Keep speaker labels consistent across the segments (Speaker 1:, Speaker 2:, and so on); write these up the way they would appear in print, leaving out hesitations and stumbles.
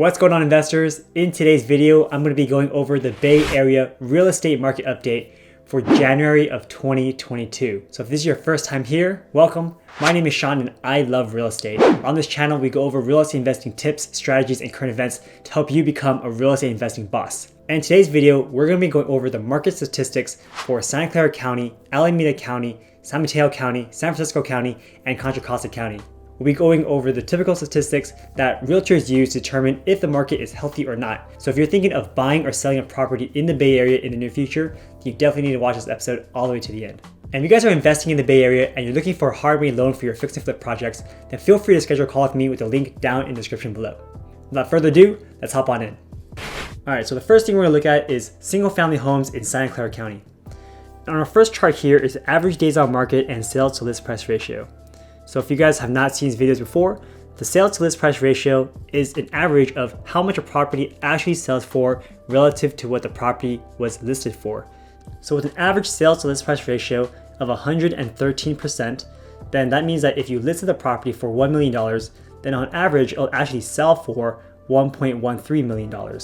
Speaker 1: What's going on, investors? In today's video, I'm going to be going over the Bay Area real estate market update for January of 2022. So if this is your first time here, welcome. My name is Sean and I love real estate. On this channel, we go over real estate investing tips, strategies, and current events to help you become a real estate investing boss. And in today's video, we're going to be going over the market statistics for Santa Clara County, Alameda County, San Mateo County, San Francisco County, and Contra Costa County. We'll be going over the typical statistics that realtors use to determine if the market is healthy or not. So if you're thinking of buying or selling a property in the Bay Area in the near future, you definitely need to watch this episode all the way to the end. And if you guys are investing in the Bay Area and you're looking for a hard money loan for your fix and flip projects, then feel free to schedule a call with me with the link down in the description below. Without further ado, let's hop on in. All right, so the first thing we're gonna look at is single family homes in Santa Clara County. On our first chart here is average days on market and sales to list price ratio. So if you guys have not seen these videos before, the sales to list price ratio is an average of how much a property actually sells for relative to what the property was listed for. So with an average sales to list price ratio of 113%, then that means that if you listed the property for $1 million, then on average, it'll actually sell for $1.13 million.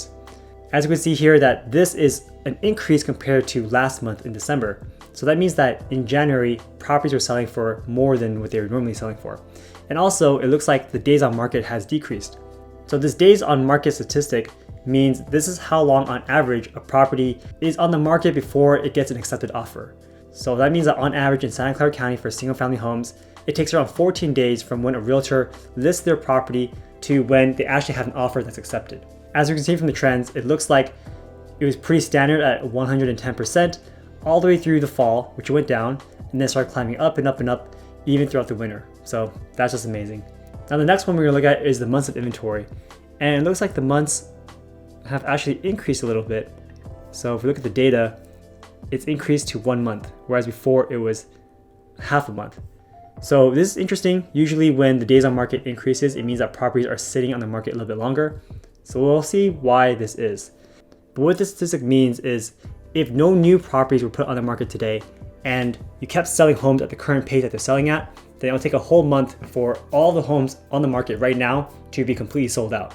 Speaker 1: As you can see here, that this is an increase compared to last month in December. So that means that in January, properties are selling for more than what they were normally selling for. And also, it looks like the days on market has decreased. So this days on market statistic means this is how long on average a property is on the market before it gets an accepted offer. So that means that on average in Santa Clara County for single family homes, it takes around 14 days from when a realtor lists their property to when they actually have an offer that's accepted. As you can see from the trends, it looks like it was pretty standard at 110% all the way through the fall, which went down, and then started climbing up and up and up even throughout the winter. So that's just amazing. Now the next one we're gonna look at is the months of inventory. And it looks like the months have actually increased a little bit. So if we look at the data, it's increased to 1 month, whereas before it was half a month. So this is interesting. Usually when the days on market increases, it means that properties are sitting on the market a little bit longer. So we'll see why this is. But what this statistic means is if no new properties were put on the market today and you kept selling homes at the current pace that they're selling at, then it will take a whole month for all the homes on the market right now to be completely sold out.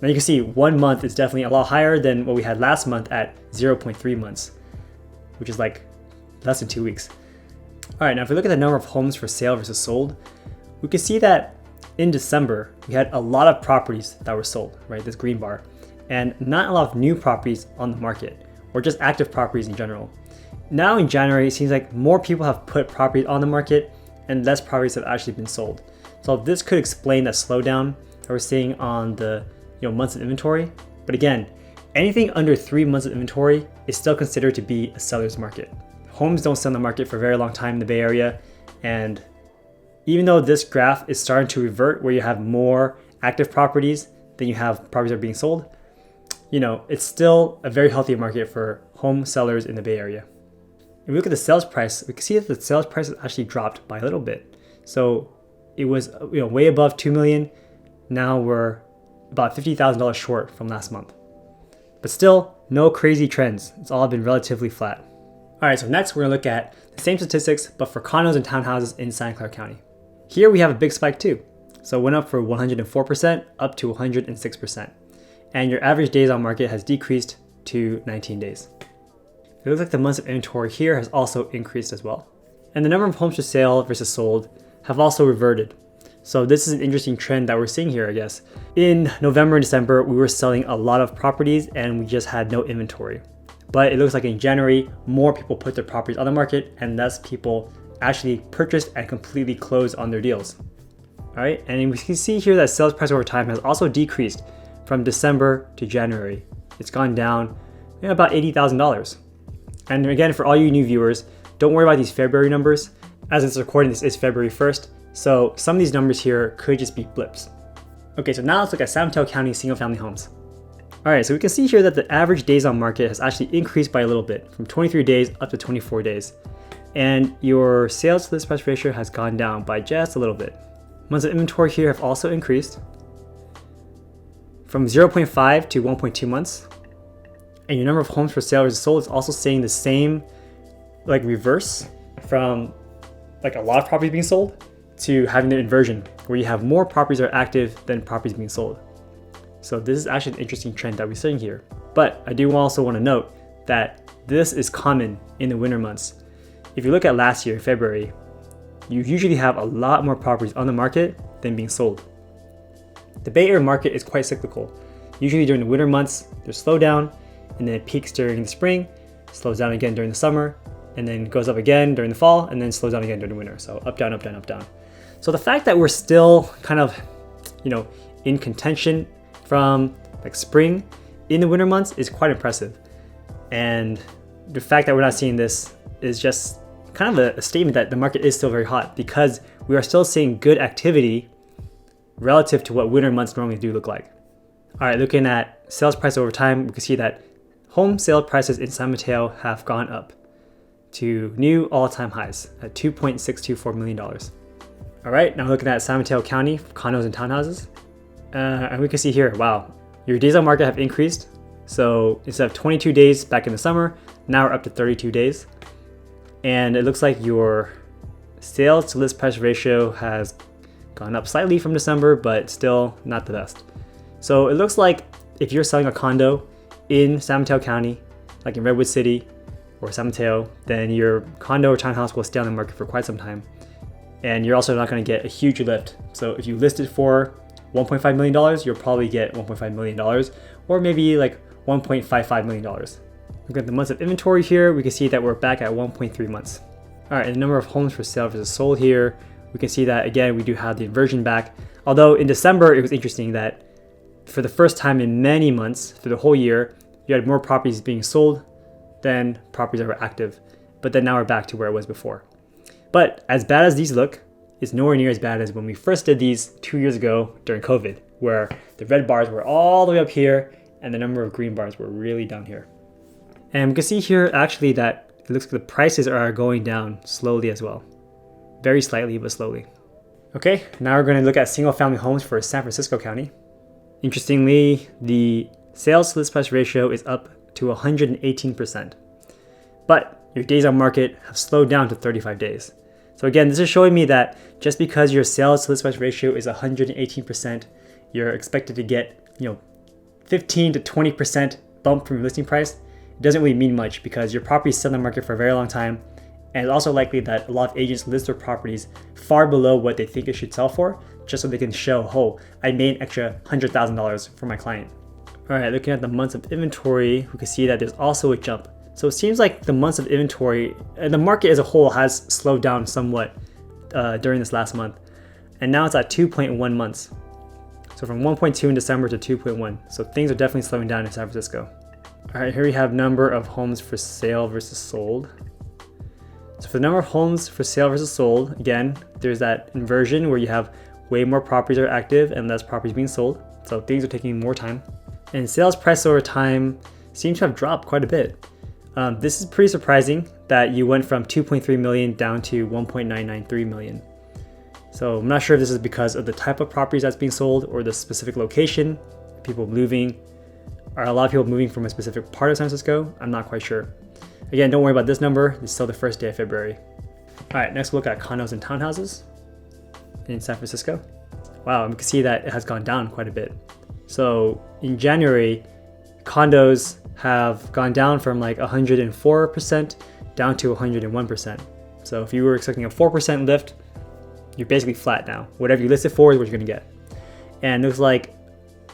Speaker 1: Now you can see 1 month is definitely a lot higher than what we had last month at 0.3 months, which is like less than 2 weeks. All right, now if we look at the number of homes for sale versus sold, we can see that in December, we had a lot of properties that were sold, right? This green bar, and not a lot of new properties on the market or just active properties in general. Now in January, it seems like more people have put properties on the market and less properties have actually been sold. So this could explain that slowdown that we're seeing on the months of inventory. But again, anything under 3 months of inventory is still considered to be a seller's market. Homes don't sell on the market for a very long time in the Bay Area, and even though this graph is starting to revert where you have more active properties than you have properties that are being sold, it's still a very healthy market for home sellers in the Bay Area. If we look at the sales price, we can see that the sales price has actually dropped by a little bit. So it was way above 2 million. Now we're about $50,000 short from last month. But still, no crazy trends. It's all been relatively flat. All right, so next we're gonna look at the same statistics, but for condos and townhouses in Santa Clara County. Here we have a big spike too. So it went up from 104% up to 106%. And your average days on market has decreased to 19 days. It looks like the months of inventory here has also increased as well. And the number of homes for sale versus sold have also reverted. So this is an interesting trend that we're seeing here, I guess. In November and December, we were selling a lot of properties and we just had no inventory. But it looks like in January, more people put their properties on the market and less people actually purchased and completely closed on their deals. All right, and we can see here that sales price over time has also decreased from December to January. It's gone down about $80,000. And again, for all you new viewers, don't worry about these February numbers. As it's recording, this is February 1st. So some of these numbers here could just be blips. Okay, so now let's look at San Mateo County single family homes. All right, so we can see here that the average days on market has actually increased by a little bit from 23 days up to 24 days. And your sales to list price ratio has gone down by just a little bit. Months of inventory here have also increased from 0.5 to 1.2 months. And your number of homes for sale versus sold is also staying the same, like reverse from like a lot of properties being sold to having the inversion where you have more properties that are active than properties being sold. So this is actually an interesting trend that we're seeing here. But I do also want to note that this is common in the winter months. If you look at last year, February, you usually have a lot more properties on the market than being sold. The Bay Area market is quite cyclical. Usually during the winter months, there's slowdown, and then it peaks during the spring, slows down again during the summer, and then goes up again during the fall, and then slows down again during the winter. So up, down, up, down, up, down. So the fact that we're still kind of, in contention from like spring in the winter months is quite impressive. And the fact that we're not seeing this is just kind of a statement that the market is still very hot, because we are still seeing good activity relative to what winter months normally do look like. All right, looking at sales price over time, we can see that home sale prices in San Mateo have gone up to new all-time highs at $2.624 million. All right, now looking at San Mateo County condos and townhouses, and we can see here, wow, your days on market have increased. So instead of 22 days back in the summer, now we're up to 32 days. And it looks like your sales to list price ratio has gone up slightly from December, but still not the best. So it looks like if you're selling a condo in San Mateo County, like in Redwood City or San Mateo, then your condo or townhouse will stay on the market for quite some time. And you're also not going to get a huge lift. So if you list it for $1.5 million, you'll probably get $1.5 million, or maybe like $1.55 million. Looking at the months of inventory here, we can see that we're back at 1.3 months. All right, and the number of homes for sale versus sold here, we can see that again, we do have the inversion back. Although in December, it was interesting that for the first time in many months, through the whole year, you had more properties being sold than properties that were active. But then now we're back to where it was before. But as bad as these look, it's nowhere near as bad as when we first did these 2 years ago during COVID, where the red bars were all the way up here and the number of green bars were really down here. And we can see here actually that it looks like the prices are going down slowly as well. Very slightly, but slowly. Okay, now we're going to look at single family homes for San Francisco County. Interestingly, the sales to list price ratio is up to 118%. But your days on market have slowed down to 35 days. So again, this is showing me that just because your sales to list price ratio is 118%, you're expected to get, 15 to 20% bump from your listing price. It doesn't really mean much because your property is still on the market for a very long time. And it's also likely that a lot of agents list their properties far below what they think it should sell for, just so they can show, oh, I made an extra $100,000 for my client. All right, looking at the months of inventory, we can see that there's also a jump. So it seems like the months of inventory, and the market as a whole has slowed down somewhat during this last month. And now it's at 2.1 months. So from 1.2 in December to 2.1. So things are definitely slowing down in San Francisco. All right, here we have number of homes for sale versus sold. So for the number of homes for sale versus sold, again, there's that inversion where you have way more properties are active and less properties being sold. So things are taking more time. And sales price over time seems to have dropped quite a bit. This is pretty surprising that you went from 2.3 million down to 1.993 million. So I'm not sure if this is because of the type of properties that's being sold or the specific location, people moving. Are a lot of people moving from a specific part of San Francisco? I'm not quite sure. Again, don't worry about this number. It's still the first day of February. All right, next we'll look at condos and townhouses in San Francisco. Wow, we can see that it has gone down quite a bit. So in January, condos have gone down from like 104% down to 101%. So if you were expecting a 4% lift, you're basically flat now. Whatever you listed for is what you're gonna get. And it looks like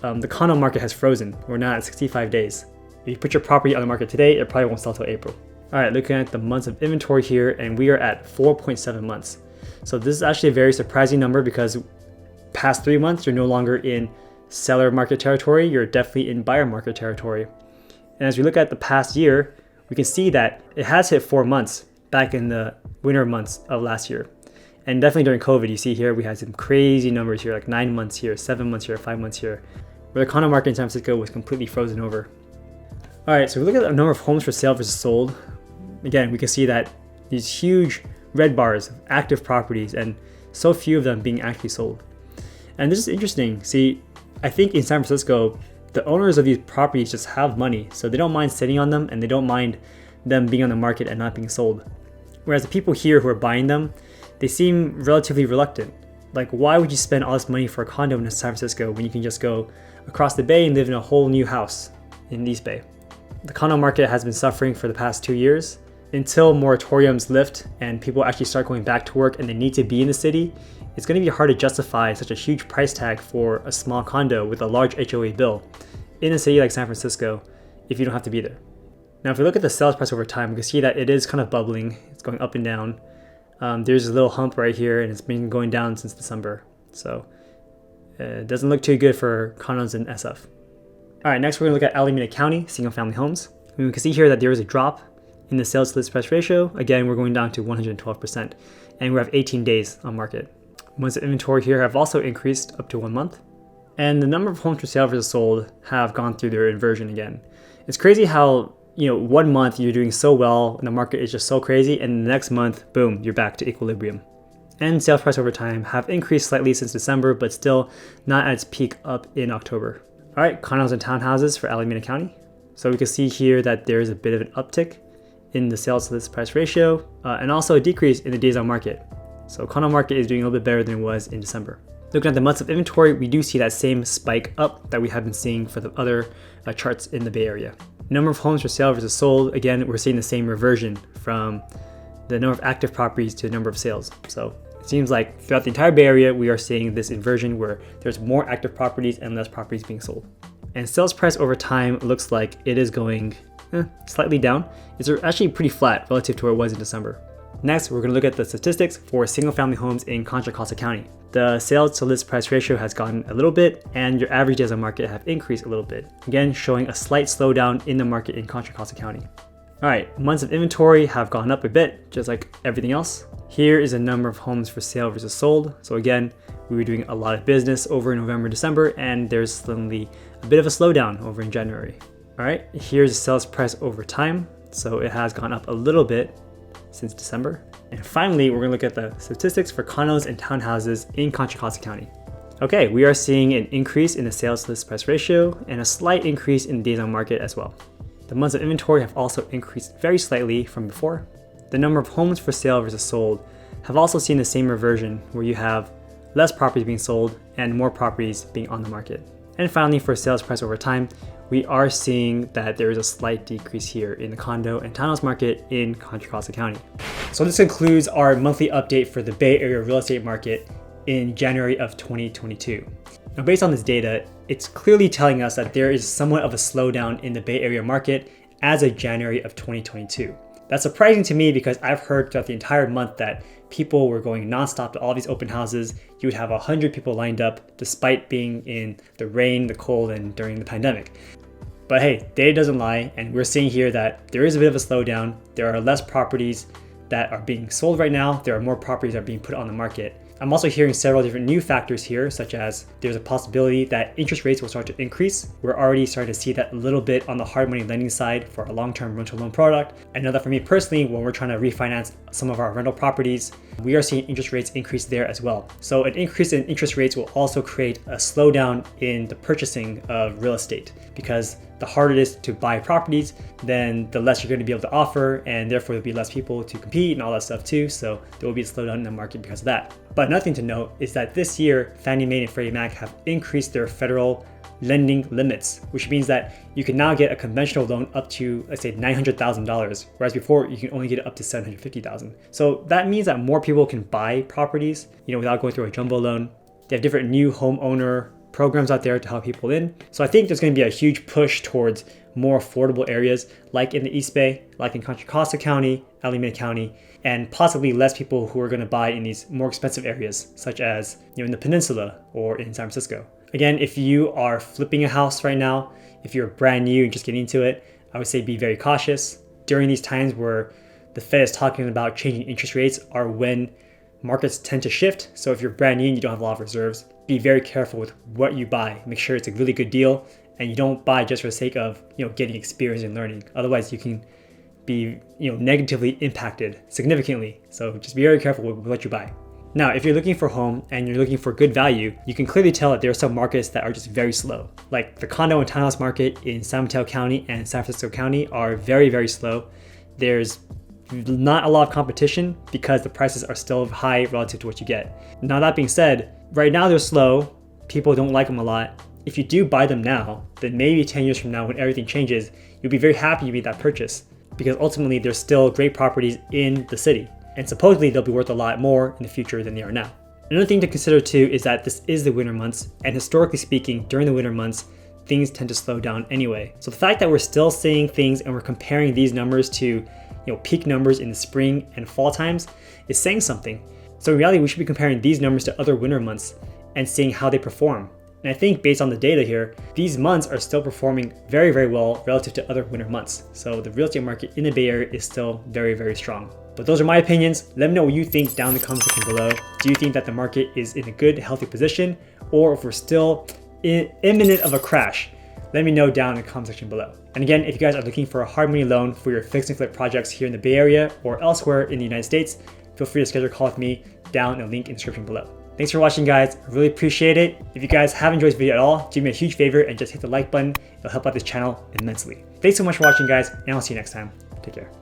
Speaker 1: the condo market has frozen. We're now at 65 days. If you put your property on the market today, it probably won't sell till April. All right, looking at the months of inventory here, and we are at 4.7 months. So this is actually a very surprising number because past 3 months, you're no longer in seller market territory, you're definitely in buyer market territory. And as we look at the past year, we can see that it has hit 4 months back in the winter months of last year. And definitely during COVID, you see here, we had some crazy numbers here, like 9 months here, 7 months here, 5 months here, where the condo market in San Francisco was completely frozen over. All right, so we look at the number of homes for sale versus sold. Again, we can see that these huge red bars of active properties and so few of them being actually sold. And this is interesting. See, I think in San Francisco, the owners of these properties just have money, so they don't mind sitting on them and they don't mind them being on the market and not being sold. Whereas the people here who are buying them, they seem relatively reluctant. Like, why would you spend all this money for a condo in San Francisco when you can just go across the bay and live in a whole new house in East Bay. The condo market has been suffering for the past 2 years. Until moratoriums lift and people actually start going back to work and they need to be in the city, it's going to be hard to justify such a huge price tag for a small condo with a large HOA bill in a city like San Francisco if you don't have to be there. Now, if we look at the sales price over time, we can see that it is kind of bubbling. It's going up and down. There's a little hump right here and it's been going down since December. So it doesn't look too good for condos in SF. All right, next we're going to look at Alameda County, single family homes. And we can see here that there is a drop in the sales to list price ratio. Again, we're going down to 112%, and we have 18 days on market. Months of inventory here have also increased up to 1 month, and the number of homes for sale versus sold have gone through their inversion again. It's crazy how 1 month you're doing so well and the market is just so crazy, and the next month, boom, you're back to equilibrium. And sales price over time have increased slightly since December, but still not at its peak up in October. All right, condos and townhouses for Alameda County. So we can see here that there is a bit of an uptick in the sales to list price ratio, and also a decrease in the days on market. So condo market is doing a little bit better than it was in December. Looking at the months of inventory, we do see that same spike up that we have been seeing for the other charts in the Bay Area. Number of homes for sale versus sold, again, we're seeing the same reversion from the number of active properties to the number of sales. So it seems like throughout the entire Bay Area, we are seeing this inversion where there's more active properties and less properties being sold. And sales price over time looks like it is going slightly down. It's actually pretty flat relative to where it was in December. Next, we're going to look at the statistics for single family homes in Contra, Costa County. The sales to list price ratio has gone a little bit, and your average days on market have increased a little bit. Again, showing a slight slowdown in the market in Contra, Costa County. All right, months of inventory have gone up a bit, just like everything else. Here is a number of homes for sale versus sold. So again, we were doing a lot of business over in November, December, and there's suddenly a bit of a slowdown over in January. All right, here's the sales price over time. So it has gone up a little bit since December. And finally, we're gonna look at the statistics for condos and townhouses in Contra Costa County. Okay, we are seeing an increase in the sales to list price ratio and a slight increase in days on market as well. The months of inventory have also increased very slightly from before. The number of homes for sale versus sold have also seen the same reversion where you have less properties being sold and more properties being on the market. And finally, for sales price over time, we are seeing that there is a slight decrease here in the condo and townhouse market in Contra Costa County. So this concludes our monthly update for the Bay Area real estate market in January of 2022. Now, based on this data, it's clearly telling us that there is somewhat of a slowdown in the Bay Area market as of January of 2022. That's surprising to me because I've heard throughout the entire month that people were going nonstop to all these open houses. You would have 100 people lined up despite being in the rain, the cold, and during the pandemic. But hey, data doesn't lie, and we're seeing here that there is a bit of a slowdown. There are less properties that are being sold right now. There are more properties that are being put on the market. I'm also hearing several different new factors here, such as there's a possibility that interest rates will start to increase. We're already starting to see that a little bit on the hard money lending side for a long-term rental loan product. I know that for me personally, when we're trying to refinance some of our rental properties, we are seeing interest rates increase there as well. So an increase in interest rates will also create a slowdown in the purchasing of real estate, because the harder it is to buy properties, then the less you're going to be able to offer, and therefore there'll be less people to compete and all that stuff too. So there will be a slowdown in the market because of that. But another thing to note is that this year, Fannie Mae and Freddie Mac have increased their federal lending limits, which means that you can now get a conventional loan up to, let's say, $900,000, whereas before you can only get it up to $750,000. So that means that more people can buy properties, without going through a jumbo loan. They have different new homeowner programs out there to help people in. So I think there's going to be a huge push towards more affordable areas like in the East Bay, like in Contra Costa County, Alameda County, and possibly less people who are going to buy in these more expensive areas, such as in the Peninsula or in San Francisco. Again, if you are flipping a house right now, if you're brand new and just getting into it, I would say be very cautious. During these times where the Fed is talking about changing interest rates are when markets tend to shift. So if you're brand new and you don't have a lot of reserves, be very careful with what you buy. Make sure it's a really good deal and you don't buy just for the sake of getting experience and learning. Otherwise you can be negatively impacted significantly. So just be very careful with what you buy. Now, if you're looking for a home and you're looking for good value, you can clearly tell that there are some markets that are just very slow. Like the condo and townhouse market in San Mateo County and San Francisco County are very, very slow. There's not a lot of competition because the prices are still high relative to what you get. Now, that being said, right now they're slow. People don't like them a lot. if you do buy them now, then maybe 10 years from now when everything changes, you'll be very happy you made that purchase because ultimately there's still great properties in the city. And supposedly they'll be worth a lot more in the future than they are now. Another thing to consider too is that this is the winter months, and historically speaking, during the winter months, things tend to slow down anyway. So the fact that we're still seeing things and we're comparing these numbers to peak numbers in the spring and fall times is saying something. So in reality, we should be comparing these numbers to other winter months and seeing how they perform. And I think based on the data here, these months are still performing very, very well relative to other winter months. So the real estate market in the Bay Area is still very, very strong. But those are my opinions. Let me know what you think down in the comment section below. Do you think that the market is in a good, healthy position, or if we're still imminent of a crash? Let me know down in the comment section below. And again, if you guys are looking for a hard money loan for your fix and flip projects here in the Bay Area or elsewhere in the United States, feel free to schedule a call with me down in the link in the description below. Thanks for watching, guys. I really appreciate it. If you guys have enjoyed this video at all, do me a huge favor and just hit the like button. It'll help out this channel immensely. Thanks so much for watching, guys, and I'll see you next time. Take care.